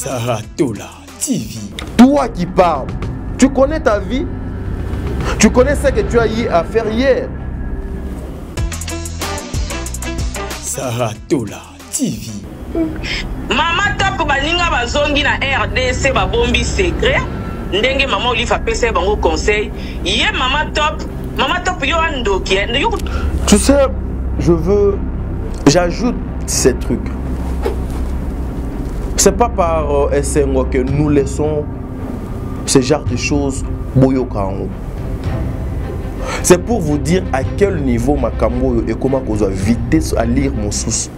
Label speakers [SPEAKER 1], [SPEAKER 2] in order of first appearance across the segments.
[SPEAKER 1] Saratola TV.
[SPEAKER 2] Toi qui parles, tu connais ta vie? Tu connais ce que tu as eu à faire hier?
[SPEAKER 1] Saratola TV.
[SPEAKER 3] Mama Top baninga bazongi na RDC babombi secret. Ndenge Maman Olive a pese bango conseil. Yé Mama Top yo andoki.
[SPEAKER 2] Tu sais, j'ajoute ces trucs. C'est pas par SNO que nous laissons ce genre de choses boyokango. C'est pour vous dire à quel niveau Makambo et comment vous avez vitesse à lire mon sous.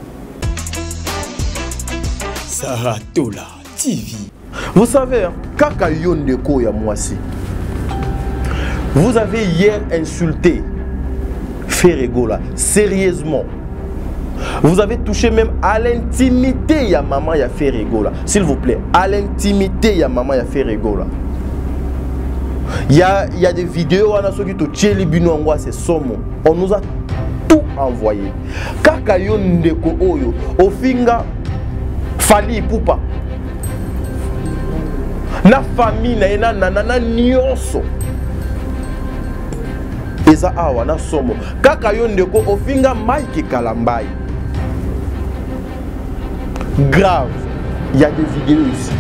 [SPEAKER 1] Saratola TV.
[SPEAKER 2] Vous savez, Kaka Yondeko ya Mwasi, vous avez hier insulté Ferregola, sérieusement. Vous avez touché même à l'intimité ya maman ya Ferregola. S'il vous plaît, à l'intimité ya maman ya Ferregola. Il y a des vidéos, on nous a tout envoyé. Kaka Yondeko Oyo, Ofinga, Fali Poupa. Na famille na nanana nyonso eza awa na somo Kaka Yondeko Ofinga Mike Kalambai. Grave, il y a des vidéos ici.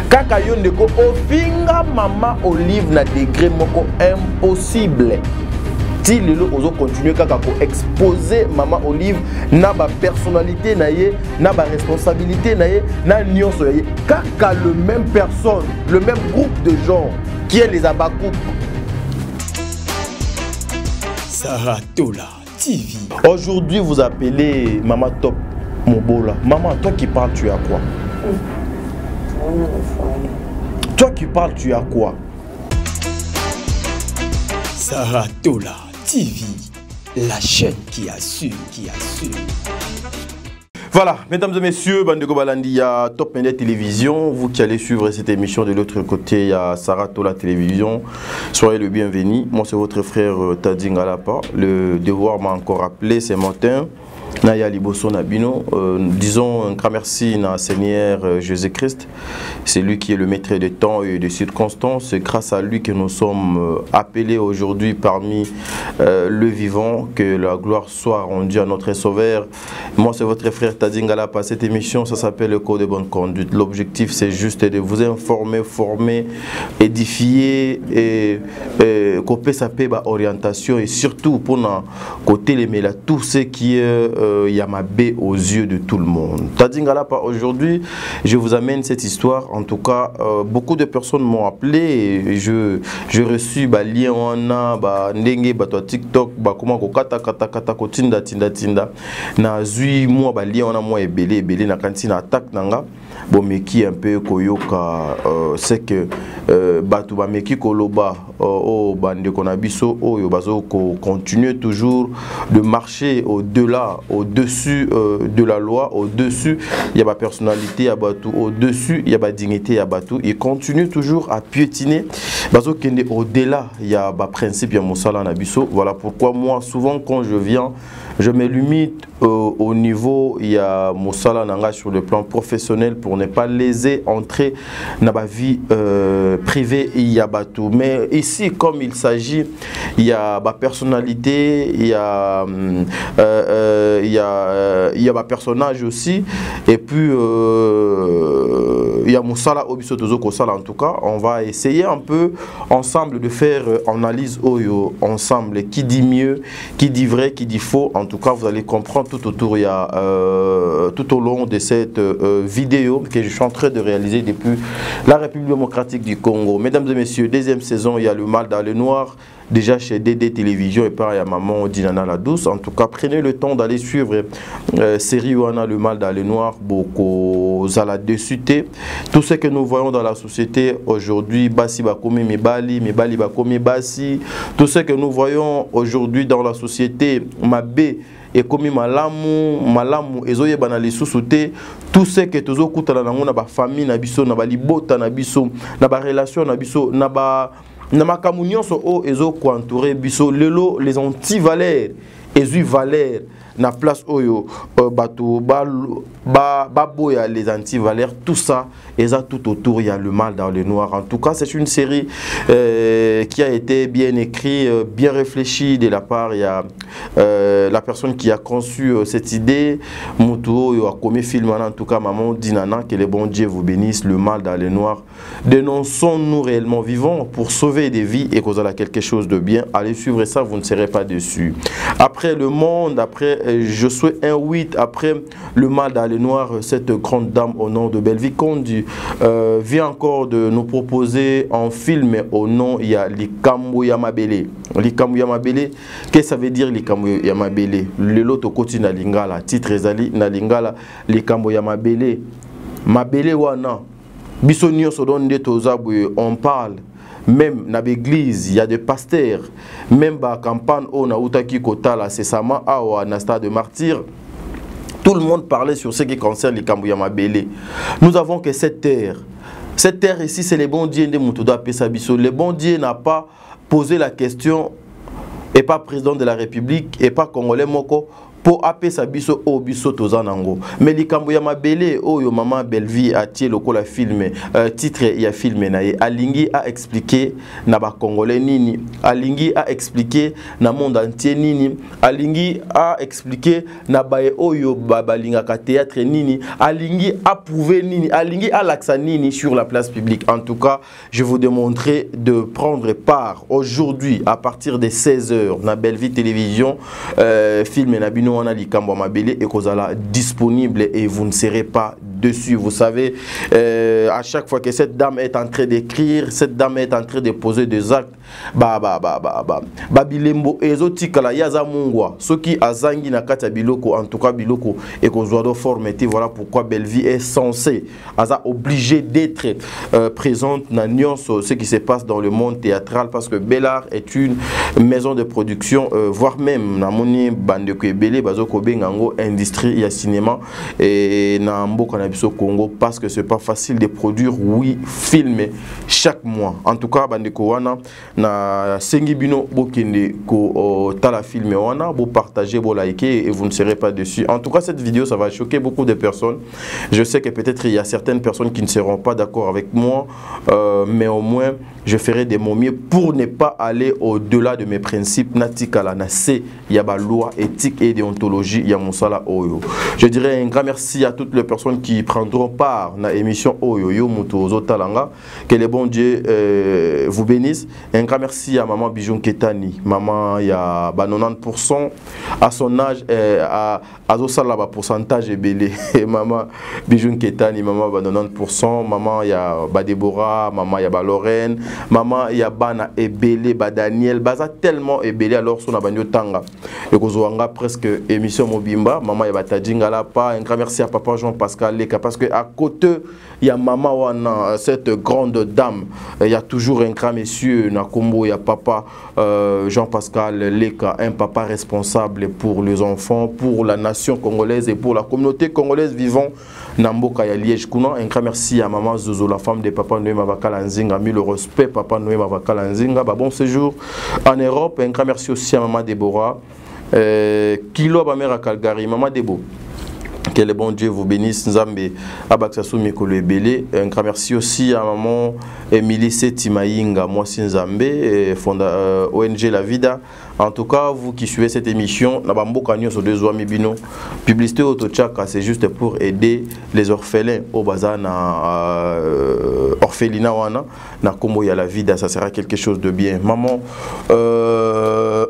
[SPEAKER 2] Kaka Yondeko Ofinga Maman Olive na degré moko impossible. Si le lot ozo continuer kaka ko exposer Maman Olive na ba personnalité na ye, na ba responsabilité na ye, na nyonso ye. Kaka le même personne, le même groupe de gens qui est les Abakou.
[SPEAKER 1] Saratola TV.
[SPEAKER 2] Aujourd'hui vous appelez Maman Top Mobola. Maman, toi qui parles, tu as quoi? Toi qui parles, tu as quoi?
[SPEAKER 1] Saratola TV, la chaîne qui assure,
[SPEAKER 2] Voilà, mesdames et messieurs, Bandeko Balandi, il y a Top Média Télévision. Vous qui allez suivre cette émission de l'autre côté, il y a Saratola Télévision. Soyez le bienvenu. Moi, c'est votre frère Tadji Ngalapa. Le devoir m'a encore appelé ce matin. Naya Liboso Nabino, disons un grand merci à Seigneur Jésus-Christ. C'est lui qui est le maître des temps et des circonstances. C'est grâce à lui que nous sommes appelés aujourd'hui parmi le vivant. Que la gloire soit rendue à notre Sauveur. Moi, c'est votre frère Tadji Ngalapa. Cette émission, ça s'appelle le Code de bonne conduite. L'objectif, c'est juste de vous informer, former, édifier et couper sa paix, orientation et surtout pour côté les mélas, tout ce qui est Yamabé aux yeux de tout le monde. Tadji Ngalapa, aujourd'hui, je vous amène cette histoire. En tout cas, beaucoup de personnes m'ont appelé et j'ai reçu lien on a ndenge TikTok comment kata tinda na zui moi lien on a moi ebele na kantina attaque nanga bon mais qui un peu koyoka c'est que batu ba meki koloba o bande konabiso oyo bazo ko continuer toujours de marcher au-dessus de la loi, au-dessus il y a ma personnalité à batu, au-dessus il y a ma dignité à batu, il continue toujours à piétiner bazo kende au-delà il y a ma principe il y a mosala nabiso. Voilà pourquoi moi souvent quand je viens je me limite au niveau il y a mosala nanga sur le plan professionnel pour ne pas léser entrer dans ma vie privée il y a bateau. Mais ici comme il s'agit il y a ma personnalité il y a ma personnage aussi et puis il y a mosala obiso tozoko sala. En tout cas on va essayer un peu ensemble de faire analyse oyo ensemble qui dit mieux, qui dit vrai, qui dit faux. En tout cas vous allez comprendre tout autour il y a tout au long de cette vidéo que je suis en train de réaliser depuis la République démocratique du Congo. Mesdames et messieurs, deuxième saison, il y a le mal dans le noir. Déjà chez DD Télévision et pareil à Maman Dinana la Douce. En tout cas, prenez le temps d'aller suivre série où on a le mal dans le noir, beaucoup à la dessuté. Tout ce que nous voyons dans la société aujourd'hui, Bassi Bakomi Mibali Bakomi Bassi. Tout ce que nous voyons aujourd'hui dans la société, Mabé et comme malamu ezoye banali susute tout ce que tozo kutana nango na ba famille na biso na ba libota na biso na ba relation na biso na ba na makamu nyonso o ezo ko entourer biso lelo les anti-valeurs ezu valeurs na place oyo bato boya les anti-valeurs, tout ça et ça tout autour il y a le mal dans le noir. En tout cas, c'est une série qui a été bien écrite, bien réfléchie de la part, il y a la personne qui a conçu cette idée, Moutou a commis film en tout cas maman Dinana, que le bon Dieu vous bénisse, le mal dans le noir. Dénonçons-nous réellement vivants pour sauver des vies et causer quelque chose de bien. Allez suivre ça, vous ne serez pas déçus. Après le monde, après je souhaite un 8, après le mal dans le noir, cette grande dame au nom de Belleville Kondi vient encore de nous proposer un film au nom, il y a Likambo Yamabele. Likambo Yamabele, qu'est-ce que ça veut dire Likambo Yamabele? Le lot au côté na lingala, titre ezali na lingala Likambo Yamabele. Mabele wana, bisonio sodonde tozabwe, on parle. Même dans l'église, il y a des pasteurs. Même dans la campagne, on a outaki kotala, c'est sama awa na stade de martyr. Tout le monde parlait sur ce qui concerne les Kambo Yamabele. Nous avons que cette terre. Cette terre ici, c'est le bon Dieu de Moutoda Pesabiso. Le bon Dieu n'a pas posé la question, et pas président de la République, et pas Congolais Moko, pour appeler sa biso au biso tozanango. Mais Likambo Yamabele, oh yo maman Belleville a tiré le col à filmer, titre il y a filmé naïe. Alingi a expliqué na ba Congolais nini, Alingi a expliqué na monde entier nini, Alingi a expliqué na bae oyo babalinga ka théâtre nini, Alingi a prouvé nini, Alingi a l'accent nini sur la place publique. En tout cas, je vous demanderai de prendre part aujourd'hui à partir de 16h na Belleville Télévision, film na bino on a Likambo Yamabele et kozala disponible et vous ne serez pas dessus. Vous savez, à chaque fois que cette dame est en train d'écrire, cette dame est en train de poser des actes, bilembo ezotikala yaza mungwa soki azangi na kati biloko, en tout cas biloko et kozwado formaté. Voilà pourquoi Belleville est censée aza obligé d'être présente dans ce qui se passe dans le monde théâtral, parce que Bellart est une maison de production, voire même na moni bande ko ebele bazoko bengango industrie ya cinéma et na mboka na biso Congo, parce que c'est pas facile de produire 8 films chaque mois. En tout cas bande ko wana na sengi bino bokende ko tala film wana, bo partager, bo liker et vous ne serez pas dessus. En tout cas, cette vidéo ça va choquer beaucoup de personnes. Je sais que peut-être il y a certaines personnes qui ne seront pas d'accord avec moi, mais au moins je ferai de mon mieux pour ne pas aller au-delà de mes principes. Natikala na se yaba loi éthique et déontologie ya monsala oyo. Je dirais un grand merci à toutes les personnes qui prendront part à l'émission Oyo Yo Muto Zotalanga. Que le bon Dieu vous bénisse. Un grand merci à maman Bijoun Ketani. Maman, il y a 90% à son âge, à Zosala pourcentage est belé. Maman Bijoun Ketani, maman 90%. Maman, il y a Déborah, maman, il y a Lorraine. Maman, il y a Bana Ebele, Daniel. Baza tellement Ebele alors son abanyo tanga. Et Kozouanga presque émission Mobimba. Maman, il y a Tadjinga là pas. Un grand merci à papa Jean-Pascal Leka, parce que à côté il y a maman wana, cette grande dame. Il y a toujours un grand monsieur Nakombo, il y a papa Jean-Pascal Leka, un papa responsable pour les enfants, pour la nation congolaise et pour la communauté congolaise vivant Namboka ya Liège. Un grand merci à maman Zozo, la femme de papa Noé Mavakala Nzinga, mis le respect papa Noé Mavakala Nzinga. Bon séjour en Europe. Un grand merci aussi à maman Déborah, Kilo Bamera Calgary, maman Débo. Que le bon Dieu vous bénisse. Nzambe Abaksasu Mikolo Ebele. Un grand merci aussi à maman Emilie Setimaïnga, moi Nzambe, ONG La Vida. En tout cas, vous qui suivez cette émission, publicité Otochaka, c'est juste pour aider les orphelins au bazana, orphelinat wana, na Kombo ya La Vida, ça sera quelque chose de bien. Maman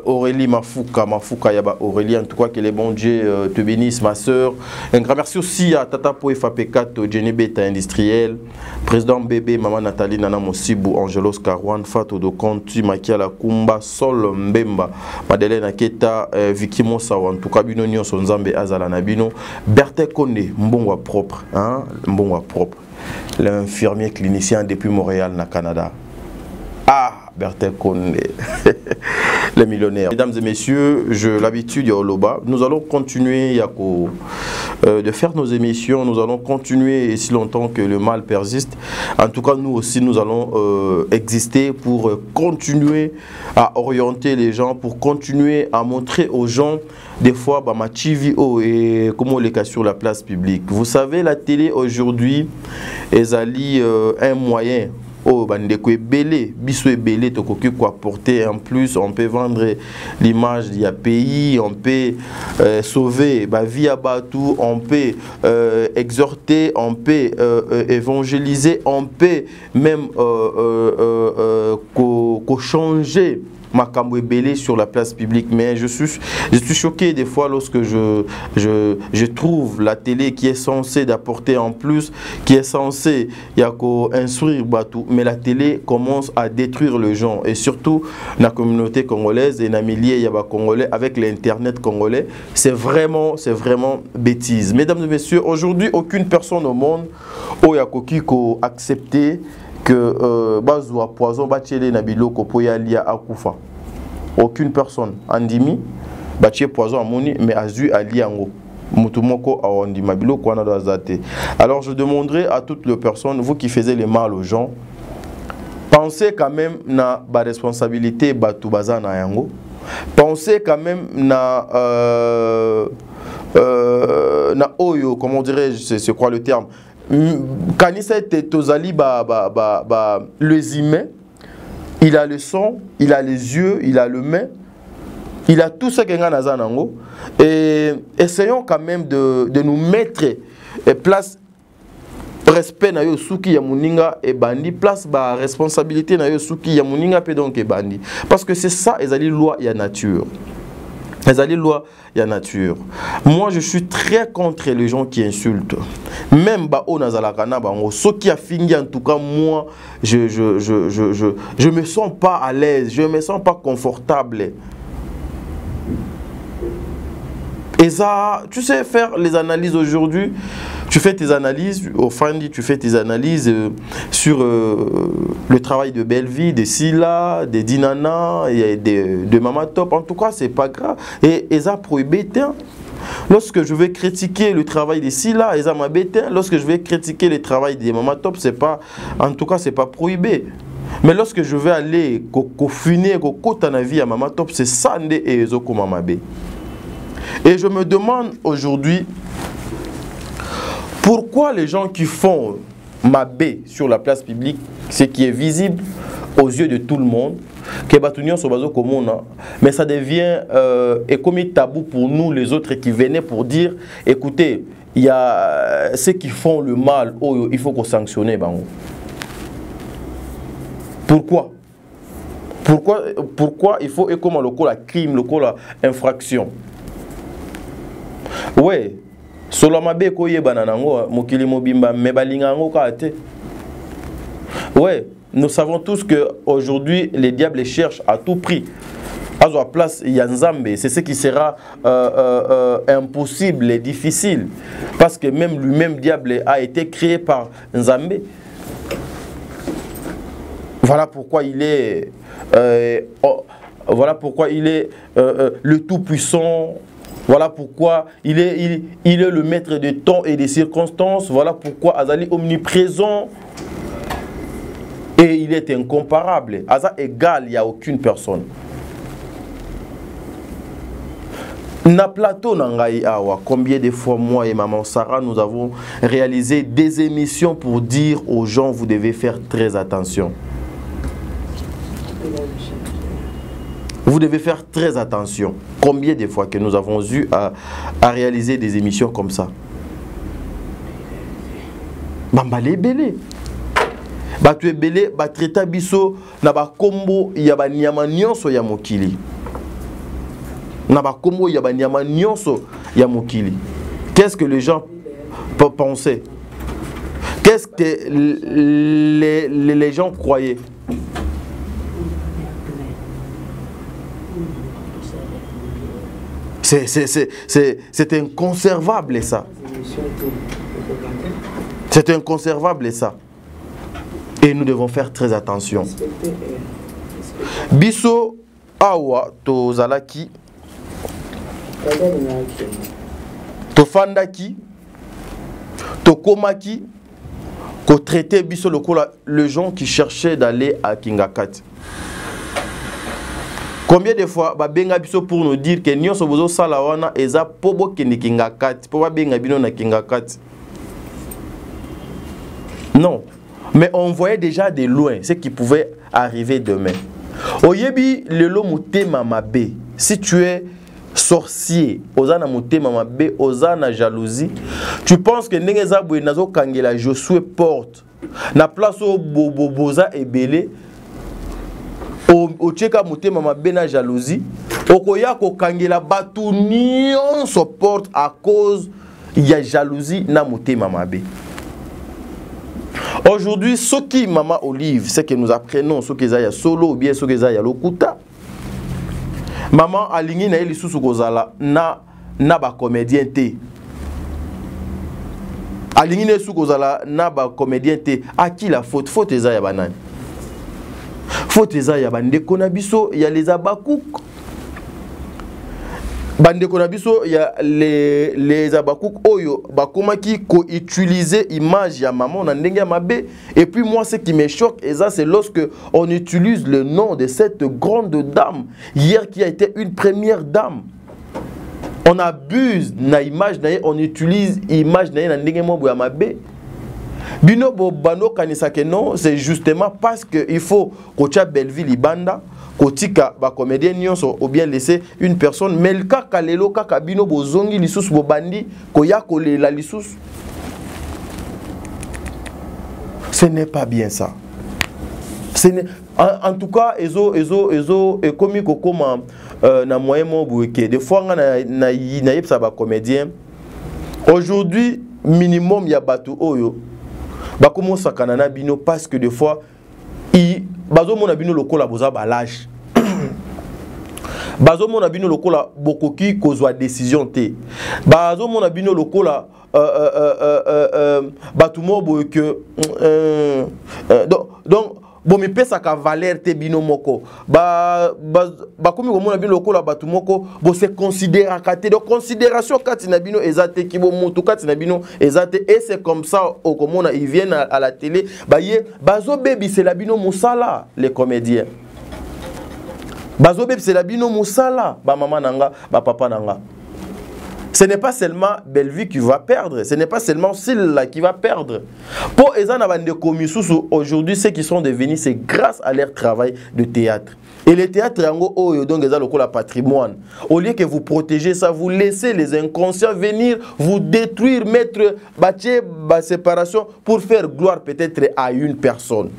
[SPEAKER 2] Aurélie Mafuka Yaba Aurélie, en tout cas que les bons Dieu te bénissent, ma soeur. Un grand merci aussi à Tata Po FAP4, Jenny Beta Industriel, président bébé, maman Nathalie Nana Mosibu, Angelos Karwan, Fatou Dokontu, Makiala Kumba, Sol Mbemba, Madeleine Aketa, Vicky Mosawa, en tout cas Bino Nyon Sonzambe Azala Nabino, Berthe Konde, Mbongwa propre, hein, Mbongwa propre, l'infirmier clinicien depuis Montréal, na Canada. Ah, Berthe Konde, les millionnaires. Mesdames et messieurs, l'habitude Yoloba, nous allons continuer de faire nos émissions, nous allons continuer si longtemps que le mal persiste. En tout cas, nous aussi, nous allons exister pour continuer à orienter les gens, pour continuer à montrer aux gens des fois bah ma TV et comment les cas sur la place publique. Vous savez, la télé aujourd'hui est un moyen. Oh, bandeko est belé, biso est belé, to koki quoi porter en plus, on peut vendre l'image du pays, on peut sauver bah via Batou, on peut exhorter, on peut évangéliser, on peut même changer Makambo est belé sur la place publique, mais je suis choqué des fois lorsque je trouve la télé qui est censée d'apporter en plus, qui est censée instruire Batou, mais la télé commence à détruire les gens, et surtout la communauté congolaise et Namilié Yaba Congolais avec l'internet congolais, c'est vraiment bêtise. Mesdames et messieurs, aujourd'hui aucune personne au monde Oyakoki ko accepté que bazwa poison bachele na biloko po ya lia akufa. Aucune personne andimi bachie poison amoni mais azu aliango mutumoko awandima biloko wana dazate. Alors je demanderai à toutes les personnes, vous qui faisiez le mal aux gens, pensez quand même na ba responsabilité batu bazana yango. Pensez quand même na oyo, comment dirais-je, c'est quoi le terme? Kanisa était tozali les humains, il a le sang, il a les yeux, il a le main, il a tout ce qu'il y a dans Zanango. Et essayons quand même de nous mettre place respect na yo suki ya muninga et bandi, place ba responsabilité na yo suki ya muninga pe donc et bandi, parce que c'est ça ezali loi ya nature. Les alliés loi, il y a nature. Moi, je suis très contre les gens qui insultent. Même Bao Nazalakana, ce qui a fini, en tout cas, moi, je me sens pas à l'aise, je me sens pas confortable. Et ça, tu sais faire les analyses aujourd'hui. Tu fais tes analyses, au Fandi, tu fais tes analyses sur le travail de Belleville, de Silla, de Dinana, et de Mama Top. En tout cas, c'est pas grave. Et ça prohibé. Lorsque je vais critiquer le travail de Silla, ça m'a bêté. Lorsque je vais critiquer le travail de Mama Top, c'est pas, en tout cas, c'est pas prohibé. Mais lorsque je vais aller finir côté na vie à Mama Top, c'est ça et Ezoko Mamabe. Et je me demande aujourd'hui, pourquoi les gens qui font Mabé sur la place publique, ce qui est visible aux yeux de tout le monde, mais ça devient comme un tabou pour nous les autres qui venaient pour dire, écoutez, il y a ceux qui font le mal, oh, il faut qu'on sanctionne. Pourquoi il faut comme le crime, le infraction? Ouais, Solamabe koye bananango, mokili mobimba mebalingango kate. Ouais, nous savons tous que aujourd'hui les diables cherchent à tout prix à la place Yanzambe. C'est ce qui sera impossible et difficile, parce que même lui-même diable a été créé par Nzambe. Voilà pourquoi il est le tout-puissant. Voilà pourquoi il est le maître des temps et des circonstances. Voilà pourquoi Azali omniprésent. Et il est incomparable. Aza égal, il n'y a aucune personne. Na plateau Nangaï Awa, combien de fois moi et maman Sarah, nous avons réalisé des émissions pour dire aux gens, vous devez faire très attention. Vous devez faire très attention. Combien de fois que nous avons eu à réaliser des émissions comme ça? Bambale belé. Batu belé, batreta biso, na ba kombo yaba nyama nyonso ya mokili. Na ba kombo yaba nyama nyonso ya mokili. Qu'est-ce que les gens peuvent penser? Qu'est-ce que les gens croyaient? C'est inconservable ça. C'est inconservable ça. Et nous devons faire très attention. Biso awa to zalaki, to fandaki, to komaki, ko traité biso le gens qui cherchaient d'aller à Kingakati. Combien de fois babenga biso pour nous dire que nyonso bozo sala wana eza pobo kende kinga kati po babenga bino na kinga kati. Non, mais on voyait déjà de loin ce qui pouvait arriver demain. Oyebi lelo motema mabe. Si tu es sorcier, ozana motema mabe, ozana jalousie, tu penses que ndenge zabwe nazo kangela Josué porte na place au boza ebele o cheka motema mabe na jalousie, okoya ko kangela batu nyonso porte à cause ya jalousie na motema mabe. Aujourd'hui, ce qui Maman Olive, c'est que nous apprenons ce que ya solo ou bien ce que ya lokuta. Maman alingi na eli susu kozala na ba comédien te. Alingi na susu kozala na ba comédien te. A qui la faute? Faute eza ya banani. Faute eza ya bandeko na biso ya les abakouk. Bandeko na biso ya les abakouk oyo bakomaki ko utiliser image ya maman na ndenge ya mabe. Et puis moi ce qui me choque et ça c'est lorsque on utilise le nom de cette grande dame hier qui a été une première dame. On abuse na image na on utilise image na ndenge mo ya mabe. Bino bo bano kanisa ke non, c'est justement parce que il faut ko tia Belleville Ibanda kotika ba comédien nyonso ou bien laisser une personne melka kalelo kaka bino bozongi lisusu bobandi koya kolela lisusu. Ce n'est pas bien ça. En tout cas et comme kokoma na moyen mo bueke des fois na yebsa ba comédien aujourd'hui minimum ya batu oyo ba komosa kanana bino parce que des fois bazo mona bino lokola boza balage. Bazo mona bino lokola bokoki kozwa décision te. Bazo mona bino lokola batumo boye que donc bon mi pesa ka valeur te bino moko. Ba komi ko mona bino lokola batumoko bo se considérer kate de considération kati na bino ezate ki bo mutu kati na bino ezate et c'est comme ça au komona ils viennent à la télé bazo baby c'est la bino musala les comédiens. Bazo baby c'est la bino musala ba maman nanga ba papa nanga. Ce n'est pas seulement Belleville qui va perdre, ce n'est pas seulement Silla qui va perdre. Pour les gens aujourd'hui, ceux qui sont devenus, c'est grâce à leur travail de théâtre. Et le théâtre, donc, le patrimoine. Au lieu que vous protégez ça, vous laissez les inconscients venir vous détruire, mettre la séparation pour faire gloire peut-être à une personne.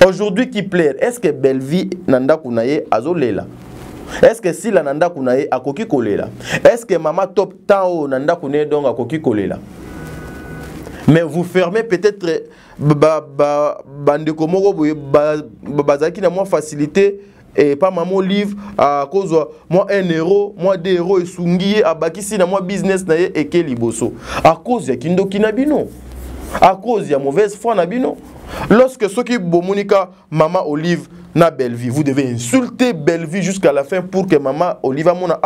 [SPEAKER 2] Aujourd'hui, qui plaît? Est-ce que Belleville Nanda Kounaye Azolela? Est-ce que si la nanda kunaye akoki kolela? Est-ce que maman top tao nanda kunaye donc akoki kolela? Mais vous fermez peut-être bande komoko bazaki na moins facilité et pas maman livre à cause moi 1 euro, moi 2 euros et sungiye abakisi na moi business na ye eke liboso. À cause ya kindo kinabino. À cause ya mauvaise foi nabino. Lorsque ceux qui bomonika maman Olive na Belleville, vous devez insulter Belleville jusqu'à la fin pour que maman Olive amona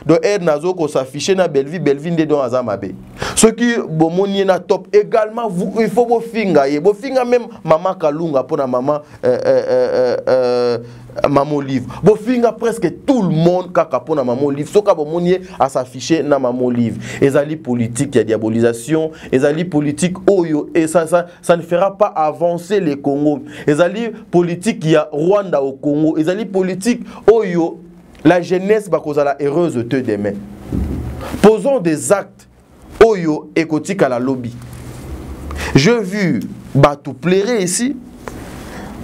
[SPEAKER 2] do nazo ko s'afficher na Belleville nde don azamabe. Ceux qui bomoni na top également vous il faut bo finga même maman Kalunga pour na maman maman Olive. Bo finga presque tout le monde kaka pour na maman Olive. Soka bomoni à s'afficher na maman Olive. Ezali politique, il y a diabolisation, ezali politique oyo et ça ne fera pas avancer les Congo. Ezali politique il y a Rwanda au Congo, ezali politique oyo la jeunesse bakozala heureuse de demain. Posons des actes oyo écotique à la lobby. J'ai vu Batou pleurer ici.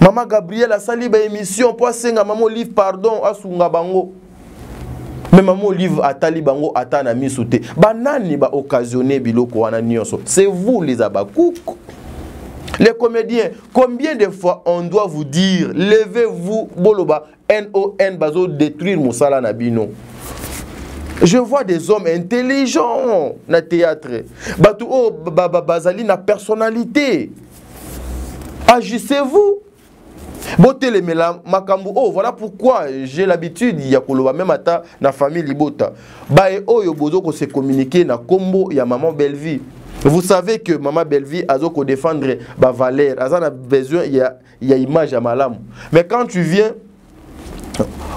[SPEAKER 2] Maman Gabrielle a sali ba émission pour senga maman Olive pardon asunga bango. Mais maman Olive atali bango atana misute. Banani ba occasionner biloko wana nyonso. C'est vous les abakouk. Les comédiens, combien de fois on doit vous dire levez-vous boloba NON bazo détruire Moussala Nabino. Je vois des hommes intelligents na théâtre. Batou oh bazali na personnalité. Agissez-vous. Boté mela makambu oh voilà pourquoi j'ai l'habitude ya koloba même ata na famille libota. Ba e oh yo bozo ko se communiquer na kombo ya maman Belleville. Vous savez que maman Belleville a besoin de défendre ba valeur, a besoin il y a image à malam. Mais quand tu viens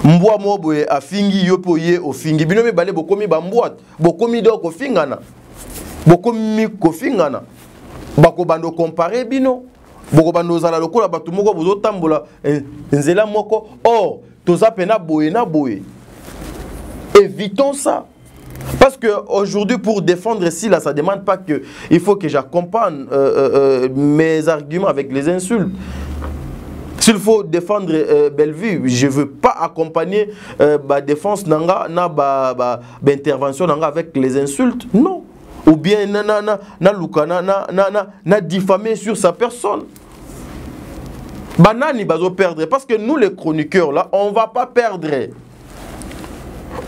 [SPEAKER 2] Mbwa moboye afingi yopo ye ofingi. Bino mibale bokomi bambwat. Bokomi do kofingana. Bokomi kofingana. Bako bando compare bino. Boko bando zala lokola batu moko bozo tambola nzela moko. Or, toza pena boye na boye. Évitons ça. Parce que aujourd'hui, pour défendre ici, là, ça ne demande pas que il faut que j'accompagne mes arguments avec les insultes. S'il faut défendre Bellevue, je ne veux pas accompagner ma défense nanga, intervention nanga avec les insultes. Non. Ou bien na diffamer sur sa personne. Banani bazo perdre. Parce que nous, les chroniqueurs, là, on ne va pas perdre.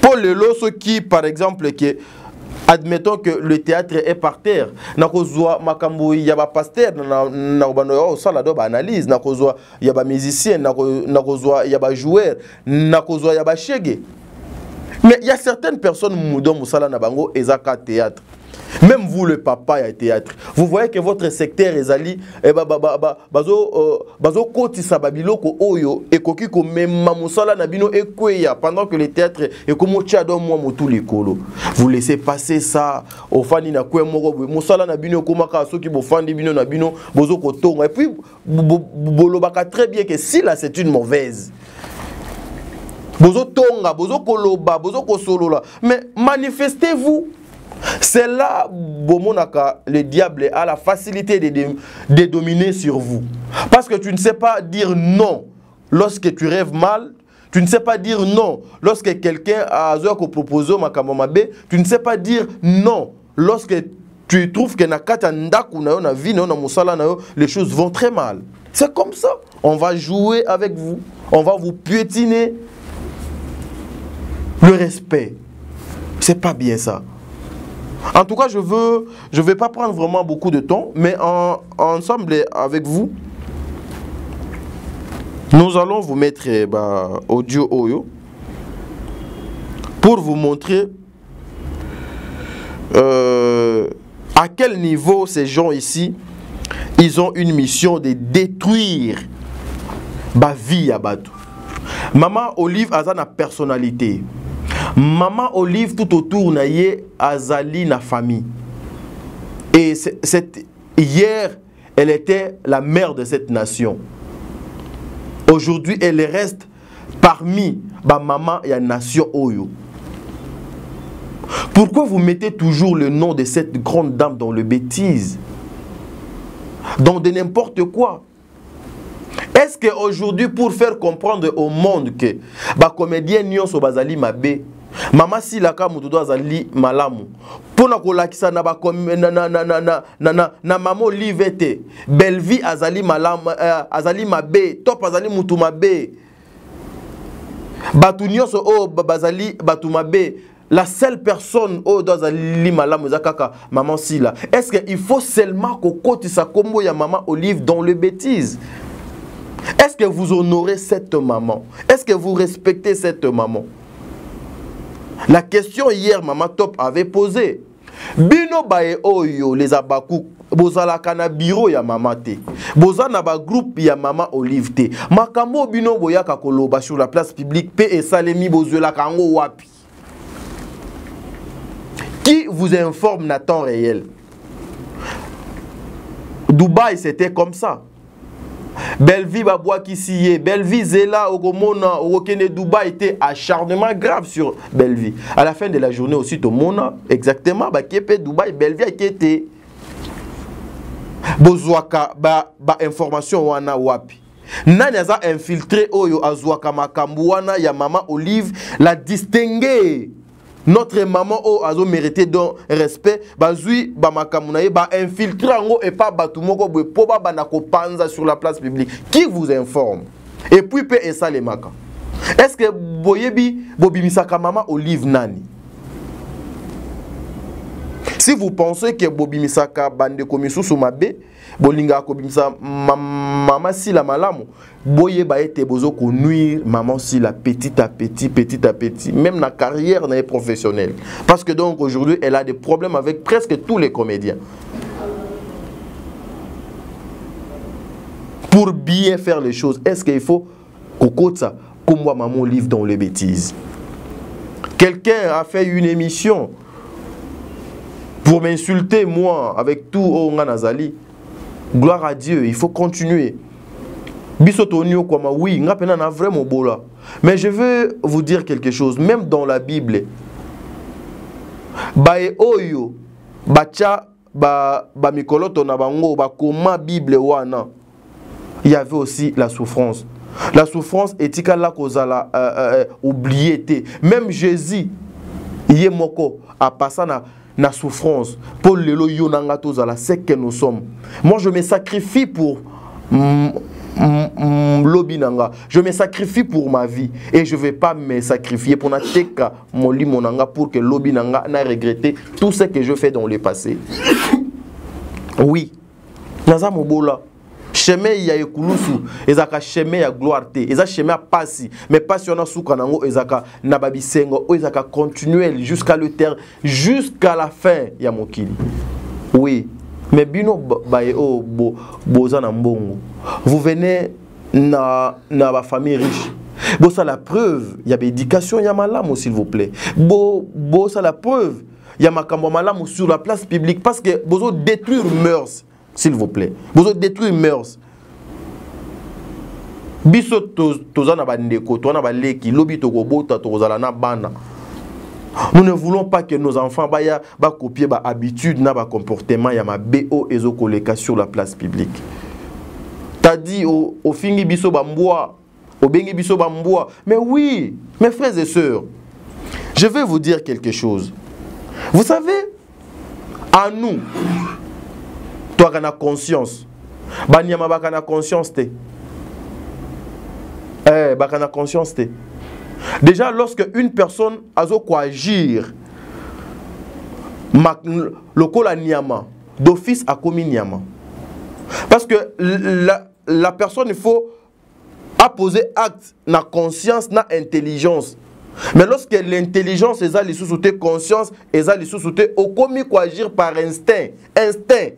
[SPEAKER 2] Pour les lots qui, par exemple, qui admettons que le théâtre est par terre, nakozwa makambo yaba pasteur na obano sala do ba analyse, nakozwa yaba musicien, nakozwa yaba joueur, nakozwa yaba shege. Mais il y a certaines personnes moudon musala na bango ezaka théâtre. Même vous, le papa, il y a théâtre. Vous voyez que votre secteur est allé, bazo koti sababilo ko oyo et koki ko même musala na bino ekweya pendant que le théâtre est comme tchado moi motu likolo. Vous laissez passer ça au fani na kwe moko musala na bino komaka soki bo fandi bino na bino bozo ko tonga et puis bolobaka très bien que si là c'est une mauvaise. Bozo tonga, bozo koloba, bozo ko solola, mais manifestez-vous. C'est là Bomonaka, le diable a la facilité de dominer sur vous. Parce que tu ne sais pas dire non lorsque tu rêves mal. Tu ne sais pas dire non lorsque quelqu'un a proposé Makamamabe. Tu ne sais pas dire non lorsque tu trouves que les choses vont très mal. C'est comme ça. On va jouer avec vous. On va vous piétiner. Le respect. C'est pas bien ça. En tout cas, je vais pas prendre vraiment beaucoup de temps, mais ensemble avec vous, nous allons vous mettre audio Oyo pour vous montrer à quel niveau ces gens ici, ils ont une mission de détruire la vie à Batou. Maman Olive a sa personnalité. Maman Olive tout autour na ye azali na famille. Et hier, elle était la mère de cette nation. Aujourd'hui, elle reste parmi ba maman et la nation Oyo. Pourquoi vous mettez toujours le nom de cette grande dame dans le bêtise? Dans de n'importe quoi? Est-ce qu'aujourd'hui, pour faire comprendre au monde que ba comédien nyon so bazali mabe, Mama si la ka mutu do azali malamu. Pona ko lakisa na ba na mama Olive te. Bellevue azali malamu, azali mabe, top azali mutu mabe. Batu nyonso o bazali batu mabe. La seule personne au do azali malamu zakaka maman si la. Est-ce qu'il faut seulement ko koti sa kombo ya mama Olive dans le bêtise? Est-ce que vous honorez cette maman? Est-ce que vous respectez cette maman? La question hier, Maman Top avait posé. Bino bae oyo les abakou. Bozala kana bureau ya mama te. Bozana ba groupe ya mama Olive te. Makambo bino boya kakoloba sur la place publique pe et salemi bozuela kango wapi. Qui vous informe na temps réel? Dubaï c'était comme ça. Bellevue babwa kisiye, Bellevue zela okomona okene Dubaï était acharnement grave sur Bellevue. À la fin de la journée aussi to mona exactement ba kepe Dubaï Bellevue qui était bozwaka ba information wana wapi. Nani aza infiltré oyo azwaka makambu wana ya mama Olive la distinguer. Notre maman a mérité donc respect. Bazui ba makamunaye ba infiltré ango et pas batumoko boy poba banako panza sur la place publique. Qui vous informe? Et puis pe esa le maka. Est-ce que boyebi bobimisaka mama Olive nani? Si vous pensez que bobimisaka bande komisusu mabe, bolinga kobimisa mama si la malamu, boye ba ete bozo ko nuire maman si la petit à petit, même la carrière professionnelle. Parce que donc aujourd'hui, elle a des problèmes avec presque tous les comédiens. Pour bien faire les choses, est-ce qu'il faut ça comme moi, maman Olive dans les bêtises. Quelqu'un a fait une émission pour m'insulter, moi, avec tout au Nazali. Gloire à Dieu, il faut continuer. Bisotonio Kwama, oui, n'a vraiment beau là. Mais je veux vous dire quelque chose, même dans la Bible, Bae Oyo, Bacha, Ba Mikoloto Nabango, Ba Koma Bible Wana, il y avait aussi la souffrance. La souffrance est là qu'on a oublié. Même Jésus, Yemoko, a passé na souffrance. Pour le loyo nanga tozala, c'est que nous sommes. Moi, je me sacrifie pour l'obinanga. Je me sacrifie pour ma vie. Et je ne vais pas me sacrifier pour nateka mon limonanga pour que l'obinanga n'a regretté tout ce que je fais dans le passé. Oui. Naza mobola. Chemin ya ekulusu ezaka chemin ya gloire te eza chemin ya pasi mais pasi on a souka nango ezaka na babisengo ezaka continuel jusqu'à le terre jusqu'à la fin ya mokili. Oui, mais bino bae o boza na mbongo, vous venez na ba famille riche, bo ça la preuve il y a éducation ya malamu s'il vous plaît, bo ça la preuve il y a makambo malamu sur la place publique parce que bozo détruire mœurs. S'il vous plaît. Vous détruire mœurs. Biso tozana bandeko, tozana baleki, lobi tokobota tozala na bana. Nous ne voulons pas que nos enfants ba copier ba habitude na ba comportement ya ma BO ezokoleka sur la place publique. T'as dit au fingi biso bamboa, au bengi biso bamboa. Mais oui, mes frères et sœurs, je vais vous dire quelque chose. Vous savez, à nous, toi qui as conscience, Banyama bakana conscience te. Bakana conscience te. Déjà lorsque une personne a quoi agir, le kola niama d'office a commis niama. Parce que la personne il faut poser acte na conscience na intelligence. Mais lorsque l'intelligence est les sous-souté conscience est les sous-souté au commis quoi agir par instinct, instinct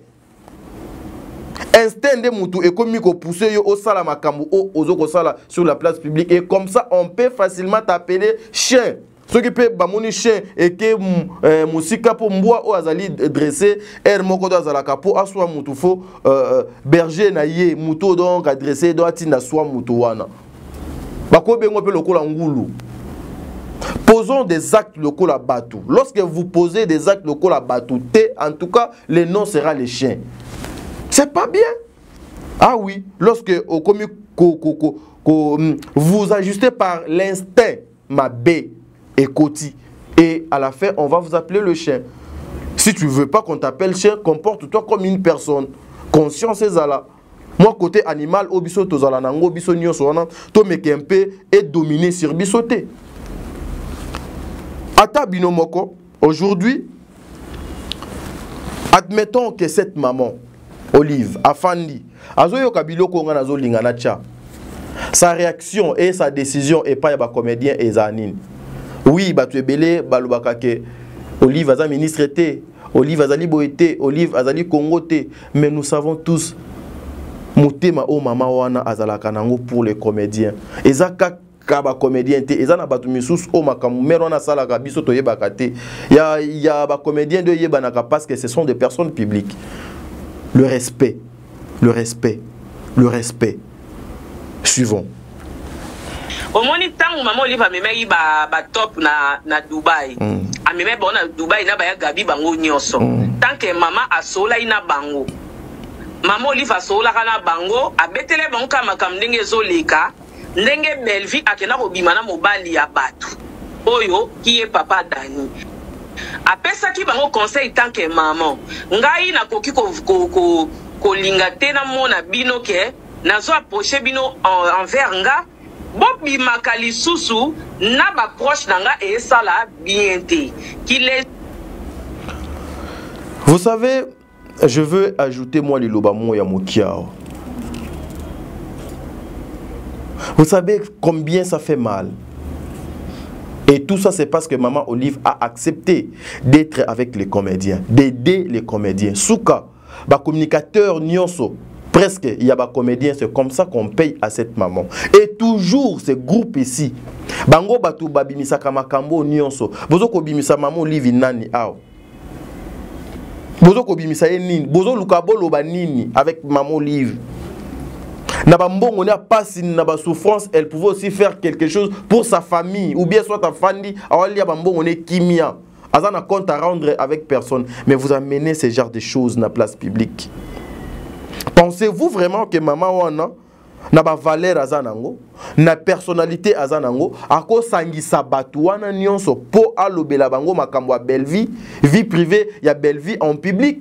[SPEAKER 2] de mutu et comme ko pousser yo au sala makambu au sala sur la place publique et comme ça on peut facilement t'appeler chien. Ce qui peut bamoni chien et que musika pour mboa o azali dressé er moko do azala kapo aswa mutu fo berger na ye muto donc adressé do atina swa mutu wana. Bako bengo pe lokola ngulu. Posons des actes locaux à Batou. Lorsque vous posez des actes locaux à Batou, en tout cas, le nom sera les chiens. C'est pas bien. Ah oui, lorsque vous ajustez par l'instinct, ma B et Koti, et à la fin, on va vous appeler le chien. Si tu ne veux pas qu'on t'appelle chien, comporte-toi comme une personne. Conscience est là. Moi, côté animal, obiso tozala nango, biso nyosona, to mekempe et dominer sur bisoté. Ata binomoko, aujourd'hui, admettons que cette maman, Olive, Afandi, azoyo kabiloko nga nazo lingana cha. Sa réaction et sa décision est pas yaba comédien et zanine. Oui, ba tu belé balobaka ke Olive aza ministre té, Olive azali boité, Olive azali Congo té, mais nous savons tous mutema o mama wana azalaka nango pour les comédiens. Ezaka kaba comédien té ezana batu misusu o makamu merona sala ka biso to yebaka té. Ya ba comédien de yebanaka parce que ce sont des personnes publiques. Le respect, le respect, le respect. Suivons.
[SPEAKER 3] Au moins, tant maman Olive a memé ba top na Dubaï. A memé bon na Dubaï na ba ya gabi bango nyonso. Tant que maman a sola ina bango. Maman Olive a sola kana bango a betele bango kama ndenge zoleka ndenge belvi akena ko bimana mobali ya batu. Oyo qui est papa Dani. Apesa ki bango conseil tant que maman. Ngai na koki ko linga te na mona bino ke nazo approcher bino envers nga. Bobi makali susu na ba proche nanga et sala bien te.
[SPEAKER 2] Vous savez, je veux ajouter moi les lobamo ya mokiao. Vous savez combien ça fait mal. Et tout ça, c'est parce que maman Olive a accepté d'être avec les comédiens, d'aider les comédiens. Souka, ba communicateur nyonso, presque, il y a des comédiens, c'est comme ça qu'on paye à cette maman. Et toujours, ce groupe ici, bango batu babimisa kamakambo nyonso, bozo ko bimisa maman livi nani ao. Bozo ko bimisa nini, bozo lukabolo ba nini avec maman livi. Naba mbongo na passe naba souffrance, elle pouvait aussi faire quelque chose pour sa famille ou bien soit ta famille, awali ya mbongo ne kimia. Aza na compte à rendre avec personne, mais vous amenez ce genre de choses dans la place publique. Pensez-vous vraiment que maman wana na ba valeur azanango, na personnalité azanango, ako sangisa batu wana nyonso po alobela bango makambo ya belle vie, vie privée, ya belle vie en public.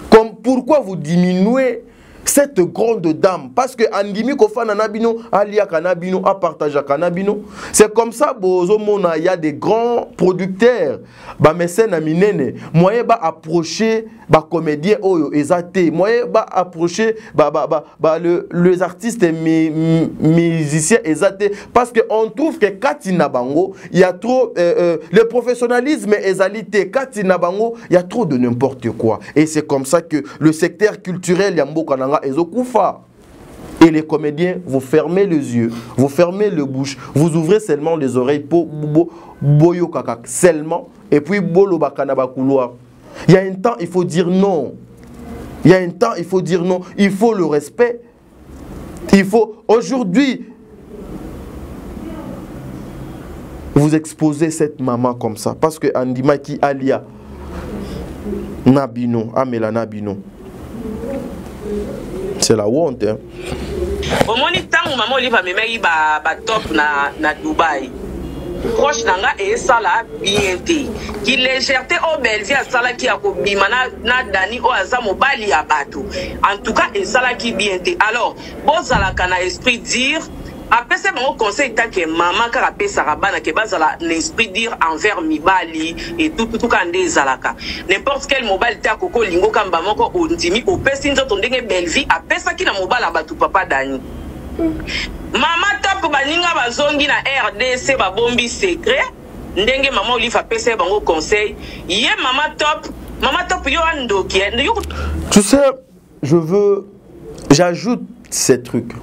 [SPEAKER 2] Comme pourquoi vous diminuez cette grande dame? Parce que andimi kofana nabino, alia kanabino, a partage kanabino. C'est comme ça bozo mona, il y a des grands producteurs, ba mécène minene, moyen ba approcher ba comédien oyo ezate, moyen ba approcher les artistes et musiciens ezate, parce que on trouve que katina bango, il y a trop le professionnalisme ezalité, katina bango, il y a trop de n'importe quoi. Et c'est comme ça que le secteur culturel yambo kananga ezokufa. Et les comédiens, vous fermez les yeux, vous fermez le bouche, vous ouvrez seulement les oreilles pour boyo kakak seulement, et puis bolo bakana bakouloir. Il y a un temps, il faut dire non. Il y a un temps, il faut dire non. Il faut le respect. Il faut aujourd'hui vous exposer cette maman comme ça, parce que andima ki alia nabino, amela nabino. C'est la honte. Hein.
[SPEAKER 3] Au moins, tant que maman livre mes ba top na Dubaï. Proche nanga et ça là bien té. Qui légèreté au Belgique à ça là qui a kobima na dani o azamo bali ya bato. En tout cas et ça là qui bien té. Alors, bon ça là kana esprit dire après c'est mon conseil tant que maman ka rapé sarabana ke bazala l'esprit dire envers mibali et tout quand des alaka. N'importe quel mobile ta koko lingo kamba moko ondimi au pesi nzoto ndenge belle vie après ça qui na mobile abatu papa dani. Maman top baninga bazongi na RDC ba bombi secret ndenge maman olifa pese bango conseil ye maman top yo andoki.
[SPEAKER 2] Tu sais, j'ajoute ces trucs.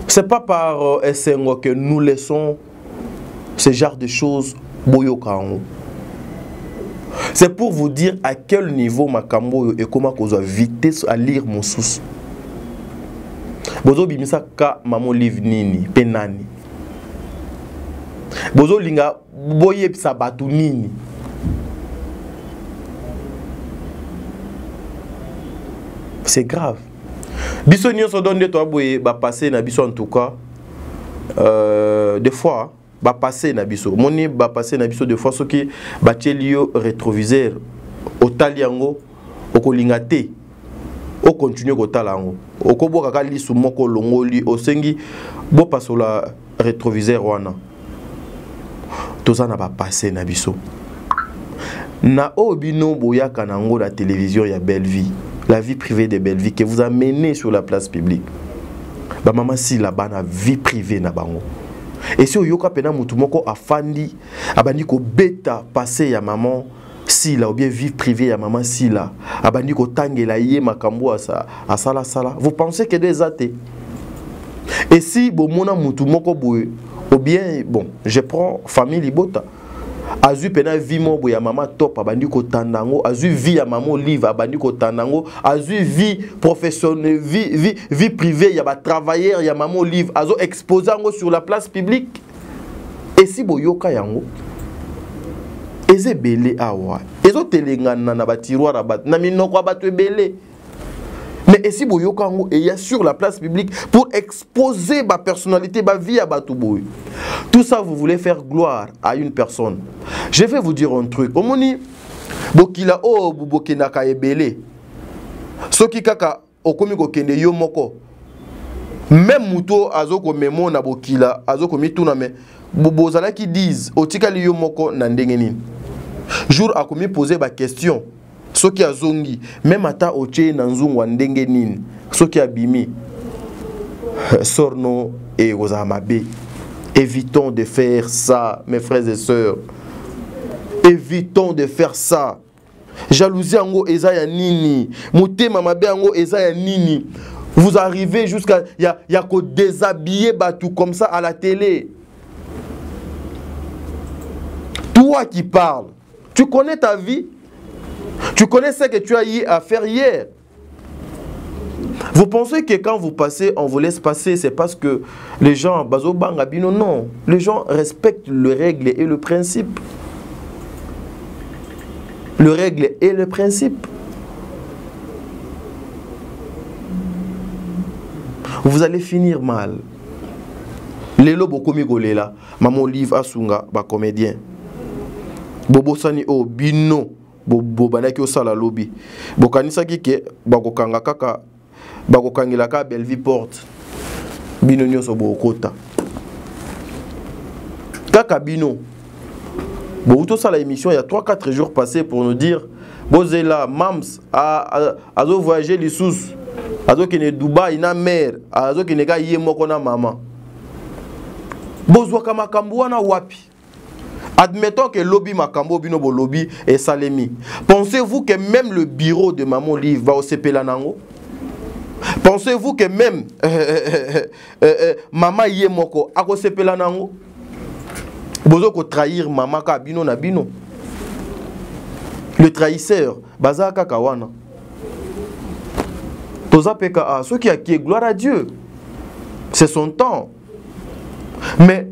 [SPEAKER 2] C'est pas par SNO que nous laissons ce genre de choses boyokango. C'est pour vous dire à quel niveau makambo et comment qu'on doit vitesse à lire mon sous. Bozo bimisa ka maman livre nini penani. Bozo linga boye sabatu nini. C'est grave. Biso nyonso donne toi boye ba passer na biso en tout cas des fois ba passer na biso. Moni ba passer na biso des fois ce qui ba tchelio rétroviseur au taliango okolingate. O continue kotala ngo okoboka ka lisu moko longoli osengi bo pasola rétroviseur wana tozana ba passer na biso na obino boyaka nango la télévision ya belle vie, la vie privée de belle vie que vous amenez sur la place publique. Ba maman si la bana vie privée na bango. Et si oyoka pena mutu moko afandi abandi ko beta passer ya maman si là ou bien vie privée ya maman si là abandi ko tangela ye makambo asa asala sala, vous pensez que des athées. Et si bon mona mutu moko boye ou bien bon je prends famille libota azu pena vie mo boya maman top abandi ko tandango, azu vie ya maman livre abandi ko tandango, azu vie professionnelle vie privée ya ba travailleur ya maman livre azo exposango sur la place publique. Et si boyoka yango eze belé awa ezo telengana na ba tiroir abat na minoko abatwe belé. Mais et si boyoka yango et ya sur la place publique pour exposer ma personnalité, ma vie à Batouboui. Tout ça vous voulez faire gloire à une personne. Je vais vous dire un truc. Omoni bokila o bubokena ka ebelé. Soki kaka okomi ko kende yo moko. Même muto azoko memo na bokila azoko mituna me bobozala qui disent otikali yo moko na ndenge nini. Jour akomi poser ba question. Soki azongi même ata oche na nzungu ndenge nini. Soki abimi sorno et ozamabe. Évitons de faire ça, mes frères et sœurs. Évitons de faire ça. Jalousie ango eza ya nini? Motema mabe ango eza ya nini? Vous arrivez jusqu'à y a qu'au déshabiller batou comme ça à la télé. Toi qui parles, tu connais ta vie? Tu connais ce que tu as eu à faire hier? Vous pensez que quand vous passez, on vous laisse passer, c'est parce que les gens, bazo banga bino, non. Les gens respectent les règles et le principe. Le règle et le principe. Vous allez finir mal. Lelo bokomi golela, maman Olive Asunga, ba comédien. Bobo sani o bino, bobo banaki o sala lobby. Bokanisa kike bakokanga kaka bakokangila ka Bellevue Porte. Bino nyoso bokota. Kaka bino. Bon, tout ça, l'émission, il y a 3-4 jours passés pour nous dire Bozela, Mams, a voyagé les sous, a qui est Dubaï, na mère, a qui est gaillé mokona maman. Bozwa kamakambo na wapi. Admettons que lobby makambo bino bo lobby et salemi. Pensez-vous que même le bureau de maman Olive va au CP nango? Pensez-vous que même maman yemoko a au CP nango? Bozo ko trahir maman ka bino na bino. Le trahisseur, bazaka kawana. Toza PKA, ce qui a qui est gloire à Dieu. C'est son temps. Mais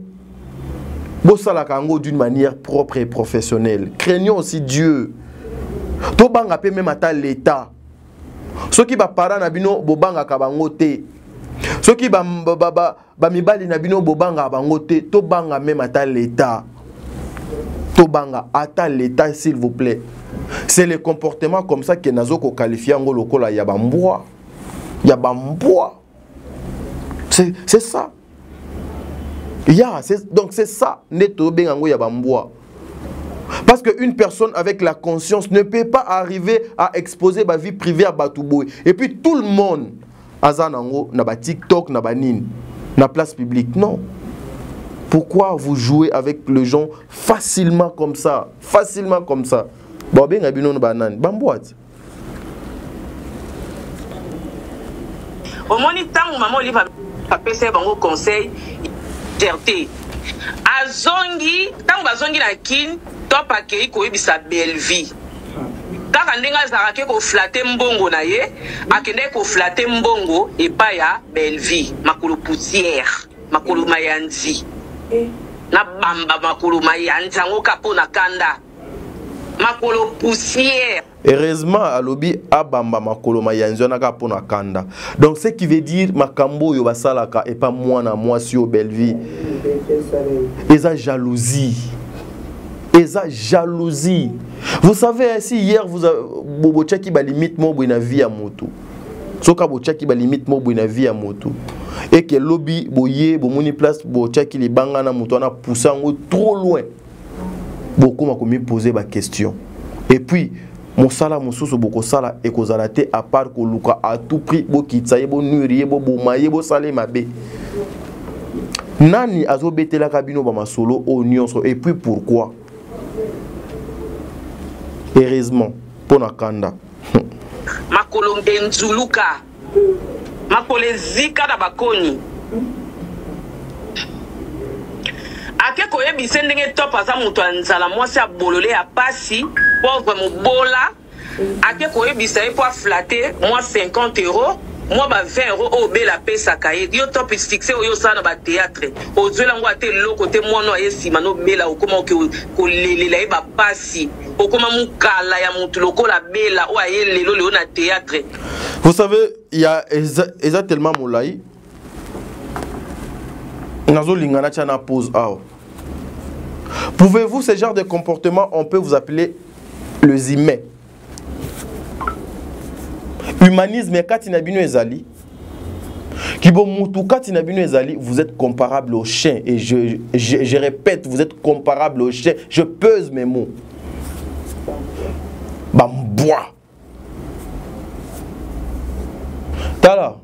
[SPEAKER 2] bosala kango d'une manière propre et professionnelle. Craignons aussi Dieu. To banga pe même ata l'état. Ce qui ba para na bino bobanga ka bango te. Ce qui ba mibali na bino bobanga bango te, to banga même ata l'état. To banga ata l'état s'il vous plaît. C'est le comportement comme ça que nazo ko qualifier ngo lokola ya bamboa. Ya bamboa. C'est ça. Donc c'est ça neto bengango ya bamboa. Parce qu'une personne avec la conscience ne peut pas arriver à exposer ma vie privée à Batouboy. Et puis tout le monde Azanango, na ba TikTok, na ba nin, na place publique. Non. Pourquoi vous jouez avec les gens facilement comme ça? Facilement comme ça. Bobé ngabino na banane, bamboite.
[SPEAKER 3] Au moni tango maman Olive a passé bango conseil gerté. Azongi, tango bazongi na kin, top akei ko yebisa Bellevue. Kaka ndenga zarake ko flatter mbongo na ye, akende ko flatter mbongo epa ya Bellevue, makolo poussière, makolo mayanzi. Na bamba makolo mayanzi ngo kapo na kanda. Makolo poussière.
[SPEAKER 2] Heureusement à lobby abamba makolo mayanzi na kapo na kanda. Donc ce qui veut dire makambo yo basalaka et pas moi na moi sur Bellevue. Et ça jalousie. Et ça jalousie. Vous savez, si hier vous avez bobochaki ba limite mo na vie à moto. Soka bochaki ba limite mo na vie à moto. Et que lobby boye bomoni place bochaki li banga na moto na poussa ngo trop loin. Beaucoup m'a commis poser ba question. Et puis mon sala mosusu boko sala et kozalate à part ko luka à tout prix bo kitsaye bo nuiriye bo bomaye bo salé mabe. Nani azobetela kabino ba masolo o nyonso et puis pourquoi? Heureusement pour nakanda.
[SPEAKER 3] Makolo ngenzuluka. Makole zika na bakoni. Ake koye bisendenge top asa mutu anzala mwasi abolole ya pasi pauvre mobola. Ake koye bisaye pour flatter moi 50 €. Moi, 20 € au bel la paix, ça caille. Yo top is fixé au yo ça dans le théâtre. Au Dieu l'angoisse le côté moi non et si mano bela ou comment que les la ba passi. Au comment mon kala ya mon loko la bela ou aye lelo le na théâtre.
[SPEAKER 2] Vous savez, il y a exactement moulai. Nazo lingana chana pose ao. Pouvez-vous ce genre de comportement on peut vous appeler le zimé? Humanisme katina bino ezali. Kibo mutu katina bino ezali, vous êtes comparable au chien et je répète, vous êtes comparable au chien. Je pèse mes mots. Bambois. Tala.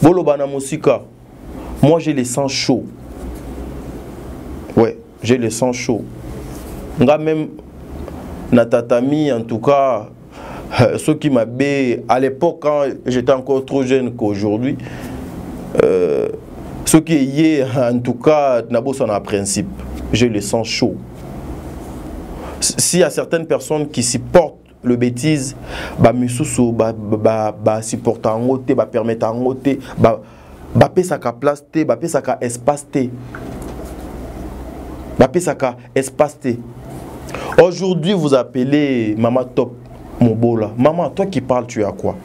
[SPEAKER 2] Bolo bana musika. Moi j'ai les sangs chauds. Ouais, j'ai les sangs chauds. Nga même na tatami, en tout cas, ce qui m'a bé à l'époque, quand j'étais encore trop jeune qu'aujourd'hui, ce qui est en tout cas, n'a un principe. Je le sens chaud. S'il y a certaines personnes qui supportent le bêtise, bah misusu bah supporter en côté, bah permettre en côté, bah pesa ka place té, bah pesa ka espace té, bah pesa ka espace té. Aujourd'hui, vous appelez Maman Top Mobola. Maman, toi qui parles, tu as quoi?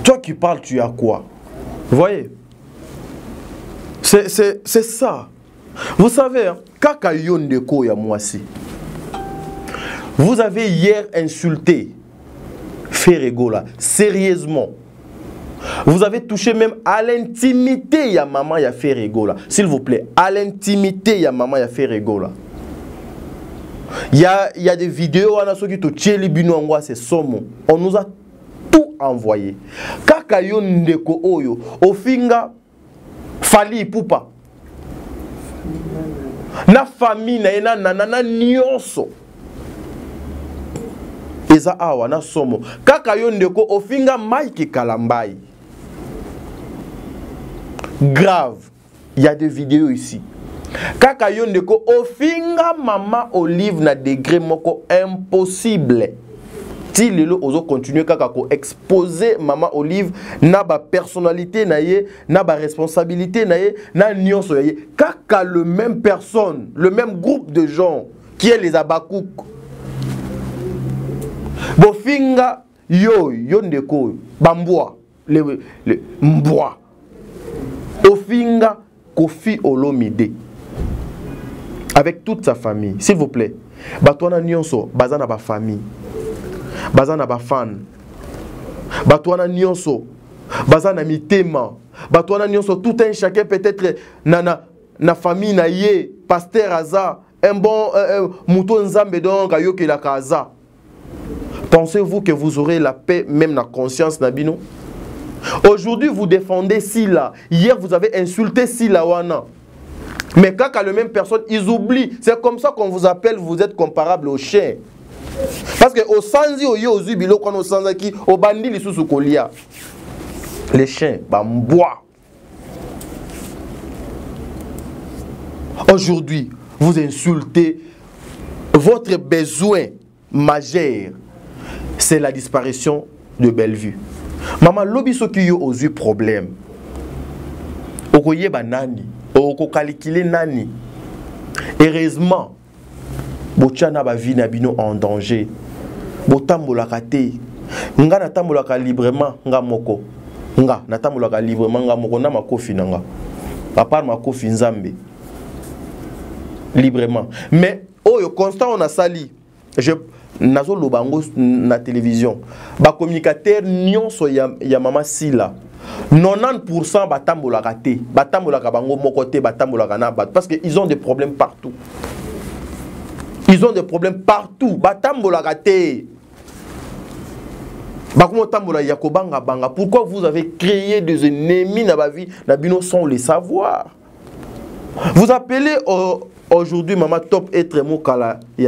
[SPEAKER 2] Toi qui parles, tu as quoi? Vous voyez? C'est ça. Vous savez, hein, Kaka Yondeko ya Mwasi. Vous avez hier insulté Ferregola, sérieusement. Vous avez touché même à l'intimité ya maman ya Ferregola. S'il vous plaît, à l'intimité ya maman ya Ferregola. Il y a des vidéos, on a ceux qui te tcheli bino c'est somo. On nous a tout envoyé. Kaka Yondeko oyo, ofinga fali pupa. Na famille na nana nyonso. Eza awa na somo. Kaka Yondeko ofinga Mike Kalambai. Grave. Il y a des vidéos ici. Kaka Yondeko ofinga Maman Olive na degré moko impossible. Si lelo ozo continuer kaka ko exposer Maman Olive na ba personnalité na ye, na ba responsabilité na ye, na nyonso ya ye. Kaka le même personne, le même groupe de gens qui est les Abakouk. Bofinga Yondeko bambwa le mbwa. Ofinga Kofi Olomide avec toute sa famille, s'il vous plaît. Batouana nyonso bazana ba famille. Bazana ba fan. Batouana nyonso bazana mitema. Batouana nyonso tout un chacun peut-être na famille na ye, pasteur Aza, un bon mouton nzambe donc ayoke la kaza. Pensez-vous que vous aurez la paix même na conscience nabino? Aujourd'hui vous défendez Sila. Hier vous avez insulté Sila wana. Mais quand le même personne, ils oublient. C'est comme ça qu'on vous appelle, vous êtes comparable aux chiens. Parce que au sanzi au yo zubilo quand au sanzaki au bandi les sous kolia. Les chiens bambois. Aujourd'hui, vous insultez votre besoin majeur. C'est la disparition de Bellevue. Maman lobi soki yo ozu problème. Okoye banani, okokalikile nani. Heureusement, bochana ba vie na bino en danger. Botambolaka te. Nga natambolaka librement nga moko. Nga natambolaka librement nga moko na makofi nanga. À part makofi nzambe. Librement. Mais oyo constant on a sali. Nazo lobango na télévision. Ba communicateur nyonso ya Mama Sila. 90% batambolaka te. Batambolaka bango moko te, batambolaka na bat parce que ils ont des problèmes partout. Ils ont des problèmes partout. Batambolaka te. Bakumo tambola yakobanga banga. Pourquoi vous avez créé des ennemis dans la vie na bino sans le savoir? Vous appelez aujourd'hui Maman Top être mokala il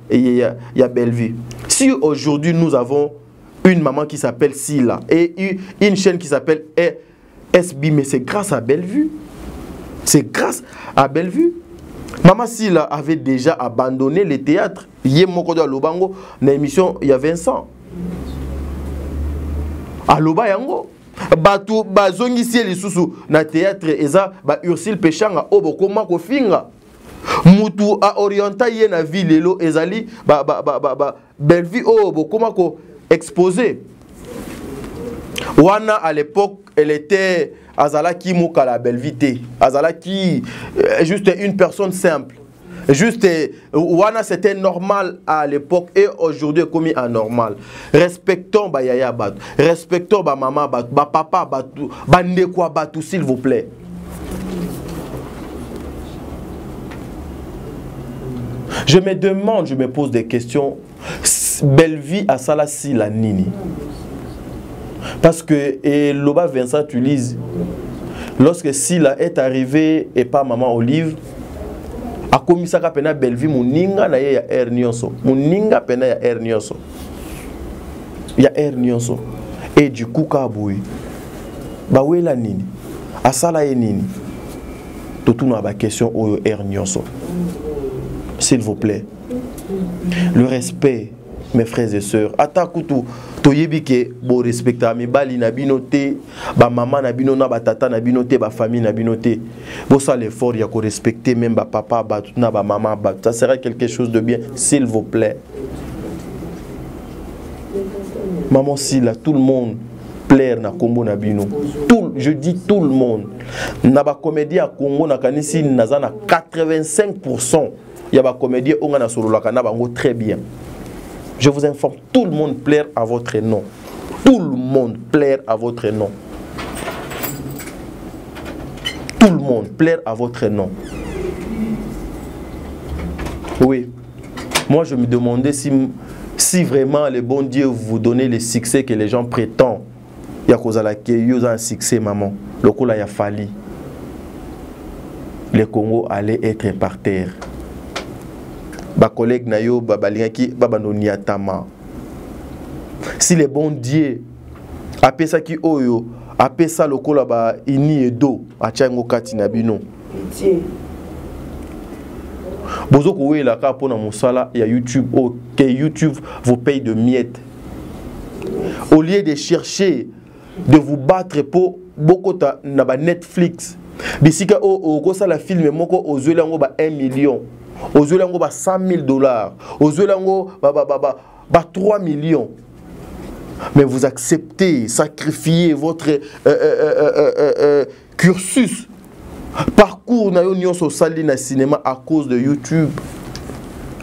[SPEAKER 2] y a Bellevue. Si aujourd'hui nous avons une maman qui s'appelle Sila et une chaîne qui s'appelle SB, mais c'est grâce à Bellevue. C'est grâce à Bellevue. Maman Sila avait déjà abandonné le théâtre. Hier, Mokodo à Lobango, dans l'émission, il y a Vincent. À Lobayango. Batu bazongi sieli susu na théâtre eza ba Ursule Pechanga obokoma kofinga. Mutu a orienta ye na ville lelo ezali Bellevue obokoma ko exposé. Wana à l'époque elle était azalaki mokala Bellevue. Azalaki juste une personne simple. Juste, Wana c'était normal à l'époque et aujourd'hui commis anormal. Respectons Yaya Batou, respectons Maman Batou, Papa Batou, Bandekwa Batou s'il vous plaît. Je me demande, je me pose des questions. Bellevue à Salassi la Nini. Parce que et Loba Vincent tu lises, lorsque Sila est arrivé et pas Maman Olive, akomisaka pena Belleville moninga na ye ya air nyonso moninga pena ya air nyonso ya air nyonso et du coup kabui bawela nini asala ye nini totuna ba question oyo air nyonso s'il vous plaît le respect mes frères et sœurs atakutu toyebi ke bo respecta mibali na binote ba maman na bino na ba tata na binote ba famille na binote bo ça l'effort ya ko respecter même ba papa ba na ba maman ba ça serait quelque chose de bien s'il vous plaît maman si là tout le monde plaire na Congo na bino tout je dis tout le monde na ba comédien à Congo na kanisi naza na 85% ya ba comédien onga na solo la kana bango très bien. Je vous informe, tout le monde plaire à votre nom. Tout le monde plaire à votre nom. Tout le monde plaire à votre nom. Oui. Moi, je me demandais si vraiment le bon Dieu vous donnait le succès que les gens prétendent. Il y a cause à laquelle il y a un succès, maman. Le coup là, il y a fallu. Le Congo allait être par terre. Ba collègue nayo babalingaki babandoni atama si le bon Dieu apesa ki oyo apesa lokola ba ini edo achango kati na bino bozo ko wela ka pona musala ya YouTube o que YouTube vous paye de miettes au lieu de chercher de vous battre pour bokota na ba Netflix bisika o ko sala film moko ozwela ngo ba 1 million aux yeux lango ba $100,000, aux yeux lango ba 3 millions. Mais vous acceptez, sacrifier votre cursus, parcours na union social na cinéma à cause de YouTube,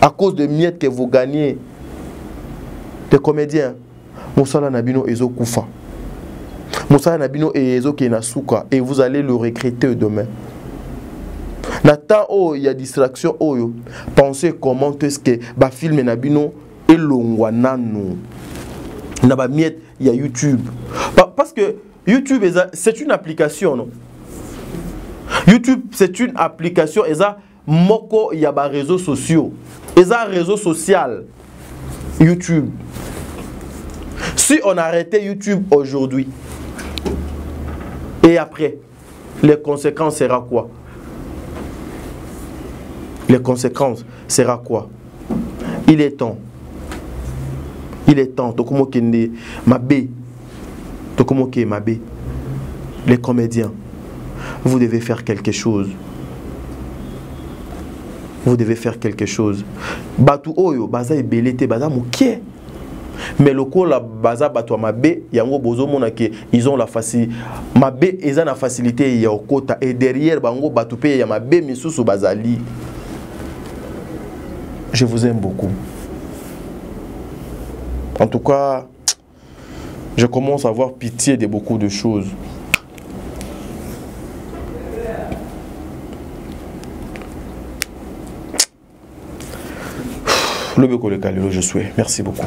[SPEAKER 2] à cause de miettes que vous gagnez. Des comédiens, Moussala Nabino ezo kufa, Moussala Nabino ezo kenasuka, et vous allez le regretter demain. Nata oh il y a distraction oh pensez comment est-ce que ba film na bino elongwa nanu na ba miette il y a YouTube parce que YouTube c'est une application non YouTube c'est une application et ça moko il y a ba réseaux sociaux et ça réseau social YouTube si on arrêtait YouTube aujourd'hui et après les conséquences sera quoi? Les conséquences sera quoi? Il est temps. Il est temps. Tokomo kende mabe. Tokomo ke mabe. Les comédiens, vous devez faire quelque chose. Vous devez faire quelque chose. Batu oyo baza ebelete baza mukie. Mais loko la baza batu mabe yango bozo mona ke ils ont la facilité. Mabe eza na facilité ya okota et derrière bango batu pe ya mabe misusu bazali. Je vous aime beaucoup. En tout cas, je commence à avoir pitié de beaucoup de choses. Le Beko le Kalilo, je souhaite. Merci beaucoup.